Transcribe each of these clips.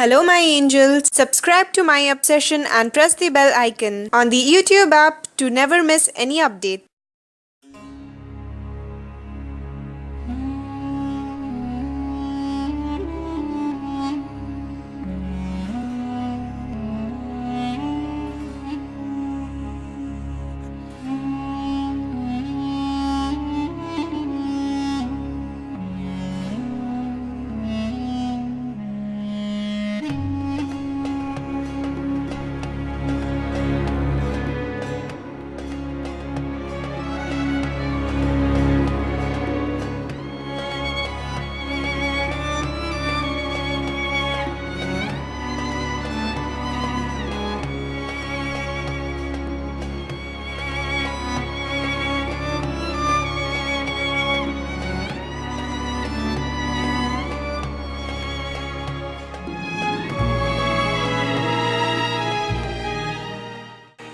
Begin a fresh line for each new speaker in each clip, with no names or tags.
Hello, my angels. Subscribe to my obsession and press the bell icon on the YouTube app to never miss any update.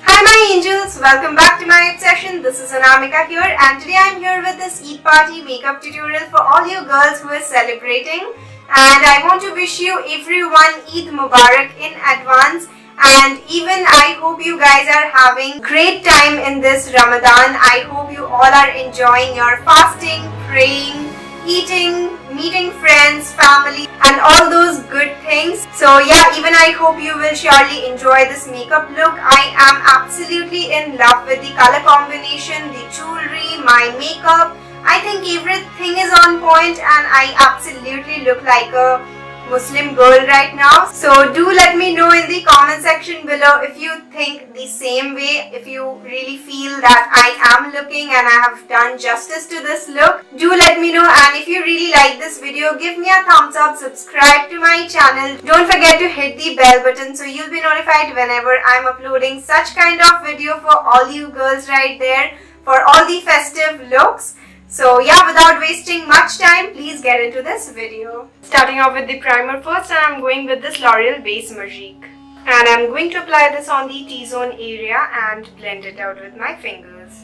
Hi my angels, welcome back to my obsession. This is Anamika here and today I'm here with this Eid party makeup tutorial for all you girls who are celebrating, and I want to wish you everyone Eid Mubarak in advance, and even I hope you guys are having great time in this Ramadan. I hope you all are enjoying your fasting, praying, eating, meeting friends, family and all those good things. So yeah, even I hope you will surely enjoy this makeup look. I am absolutely in love with the color combination, the jewelry, my makeup. I think everything is on point and I absolutely look like a Muslim girl right now. So do let me know in the comment section below if you think the same way, if you really feel that I am looking and I have done justice to this look. Do let me know, and if you really like this video, give me a thumbs up, subscribe to my channel. Don't forget to hit the bell button so you'll be notified whenever I'm uploading such kind of video for all you girls right there for all the festive looks. So yeah, without wasting much time, please get into this video. Starting off with the primer first, and I'm going with this L'Oreal Base Magique. And I'm going to apply this on the T-zone area and blend it out with my fingers.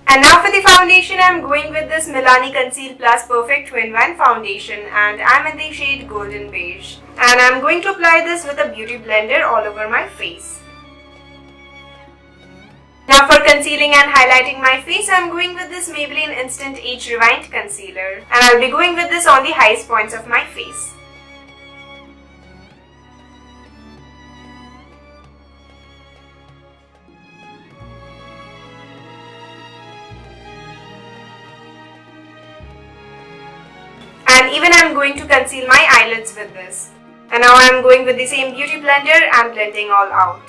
And now for the foundation, I'm going with this Milani Conceal Plus Perfect Twin-One Foundation, and I'm in the shade Golden Beige. And I'm going to apply this with a beauty blender all over my face. Now for concealing and highlighting my face, I'm going with this Maybelline Instant Age Rewind Concealer, and I'll be going with this on the highest points of my face. And even I'm going to conceal my eyelids with this. And now I'm going with the same beauty blender and blending all out.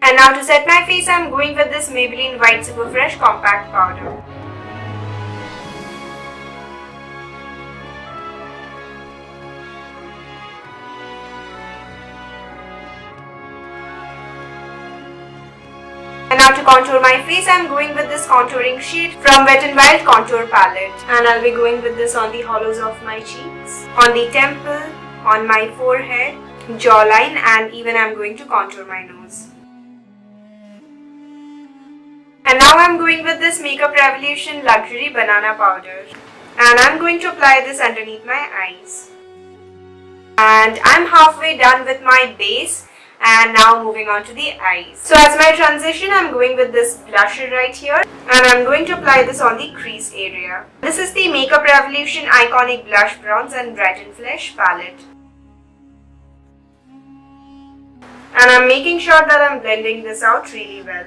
And now to set my face, I'm going with this Maybelline White Super Fresh Compact Powder. And now to contour my face, I'm going with this contouring shade from Wet n Wild Contour Palette. And I'll be going with this on the hollows of my cheeks, on the temple, on my forehead, jawline, and even I'm going to contour my nose. And now I'm going with this Makeup Revolution Luxury Banana Powder. And I'm going to apply this underneath my eyes. And I'm halfway done with my base. And now moving on to the eyes. So as my transition, I'm going with this blusher right here. And I'm going to apply this on the crease area. This is the Makeup Revolution Iconic Blush Bronze and Brighten Flesh palette. And I'm making sure that I'm blending this out really well.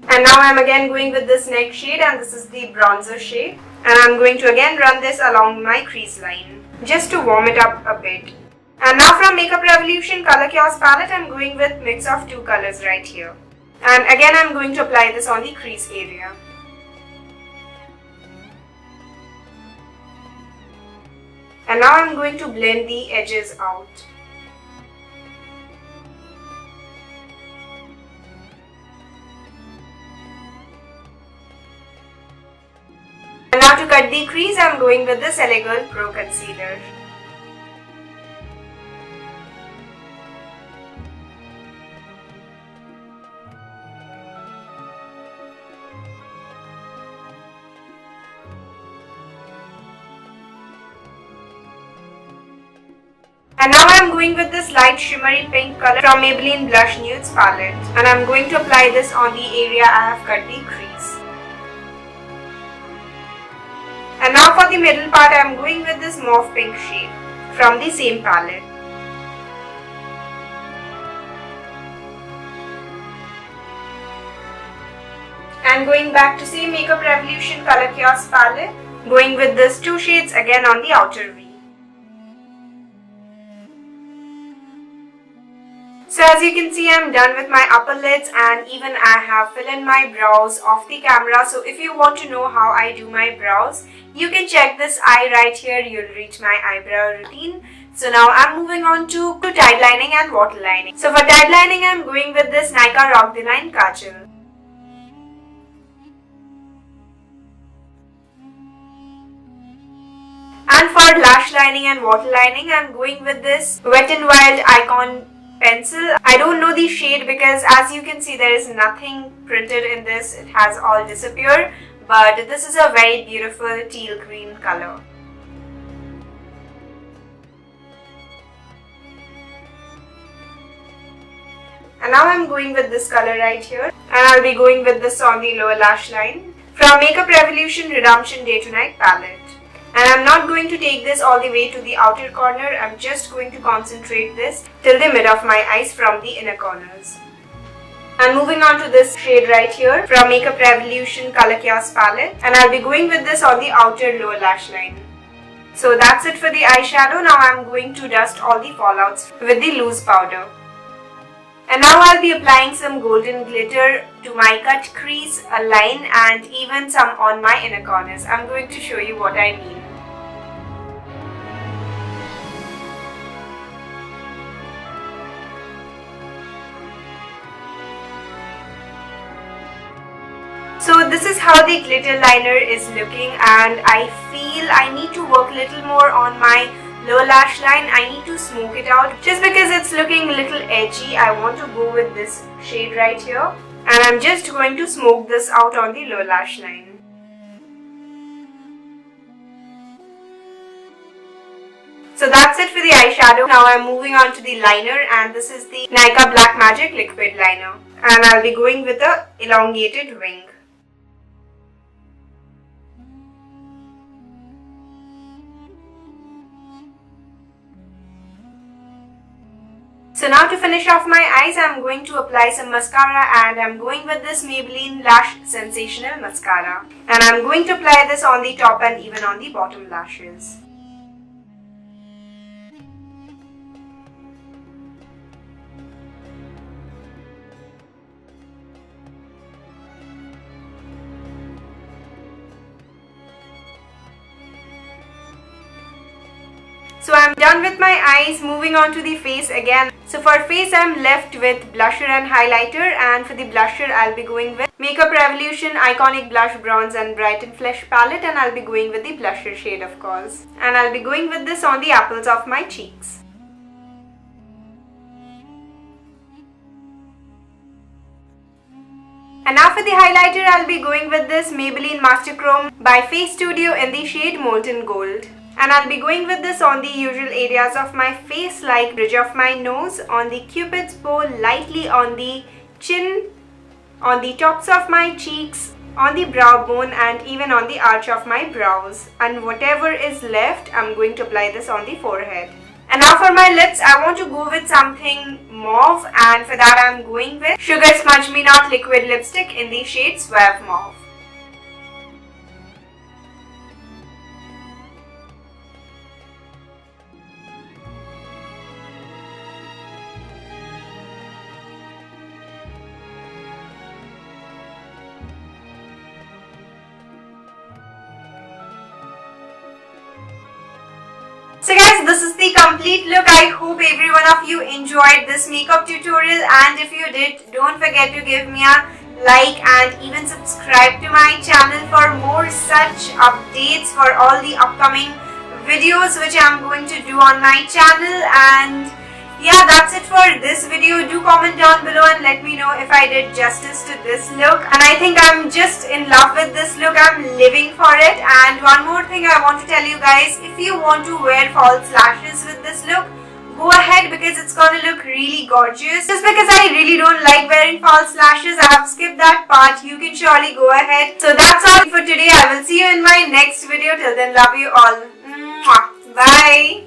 And now I'm again going with this next shade, and this is the bronzer shade. And I'm going to again run this along my crease line, just to warm it up a bit. And now from Makeup Revolution Color Chaos palette, I'm going with mix of two colors right here. And again I'm going to apply this on the crease area. And now I'm going to blend the edges out. And now to cut the crease, I'm going with the LA Girl Pro Concealer. And now I'm going with this light shimmery pink color from Maybelline Blush Nudes palette. And I'm going to apply this on the area I have cut the crease. And now for the middle part, I'm going with this mauve pink shade from the same palette. And going back to same Makeup Revolution Color Chaos palette, going with this 2 shades again on the outer V. So as you can see, I'm done with my upper lids, and even I have filled in my brows off the camera. So if you want to know how I do my brows, you can check this eye right here. You'll reach my eyebrow routine. So now I'm moving on to tide lining and waterlining. So for tide lining, I'm going with this Nykaa Rock the Line Kajal. And for lash lining and waterlining, I'm going with this Wet n Wild Icon pencil. I don't know the shade because as you can see there is nothing printed in this. It has all disappeared, but this is a very beautiful teal green color. And now I'm going with this color right here, and I'll be going with this on the lower lash line from Makeup Revolution Redemption Day to Night palette. And I'm not going to take this all the way to the outer corner. I'm just going to concentrate this till the mid of my eyes from the inner corners. And moving on to this shade right here from Makeup Revolution Color Chaos palette, and I'll be going with this on the outer lower lash line. So that's it for the eyeshadow. Now I'm going to dust all the fallouts with the loose powder. And now I'll be applying some golden glitter to my cut crease, a line, and even some on my inner corners. I'm going to show you what I mean. So this is how the glitter liner is looking, and I feel I need to work a little more on my lower lash line. I need to smoke it out just because it's looking a little edgy. I want to go with this shade right here, and I'm just going to smoke this out on the lower lash line. So that's it for the eyeshadow. Now I'm moving on to the liner, and this is the Nykaa Black Magic Liquid Liner, and I'll be going with the elongated wing. So now to finish off my eyes, I'm going to apply some mascara, and I'm going with this Maybelline Lash Sensational Mascara. And I'm going to apply this on the top and even on the bottom lashes. So I'm done with my eyes. Moving on to the face again. So for face, I'm left with blusher and highlighter, and for the blusher I'll be going with Makeup Revolution Iconic Blush Bronze and Brighten Flesh palette, and I'll be going with the blusher shade, of course. And I'll be going with this on the apples of my cheeks. And now for the highlighter, I'll be going with this Maybelline Master Chrome by Face Studio in the shade Molten Gold. And I'll be going with this on the usual areas of my face, like bridge of my nose, on the cupid's bow, lightly on the chin, on the tops of my cheeks, on the brow bone, and even on the arch of my brows. And whatever is left, I'm going to apply this on the forehead. And now for my lips, I want to go with something mauve, and for that I'm going with Sugar Smudge Me Not Liquid Lipstick in the shade Suave Mauve. So guys, this is the complete look. I hope every one of you enjoyed this makeup tutorial, and if you did, don't forget to give me a like and even subscribe to my channel for more such updates for all the upcoming videos which I'm going to do on my channel. And yeah, that's it for this video. Do comment down below and let me know if I did justice to this look. And I think I'm just in love with this look. I'm living for it. And one more thing I want to tell you guys, if you want to wear false lashes with this look, ahead because it's gonna look really gorgeous. Just because I really don't like wearing false lashes, I have skipped that part. You can surely go ahead. So that's all for today. I will see you in my next video. Till then, love you all. Mwah. Bye.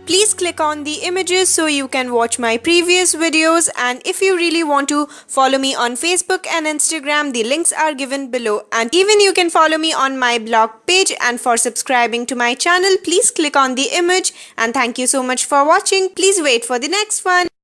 Please click on the images so you can watch my previous videos, and if you really want to follow me on Facebook and Instagram, the links are given below, and even you can follow me on my blog page. And for subscribing to my channel, please click on the image, and thank you so much for watching. Please wait for the next one.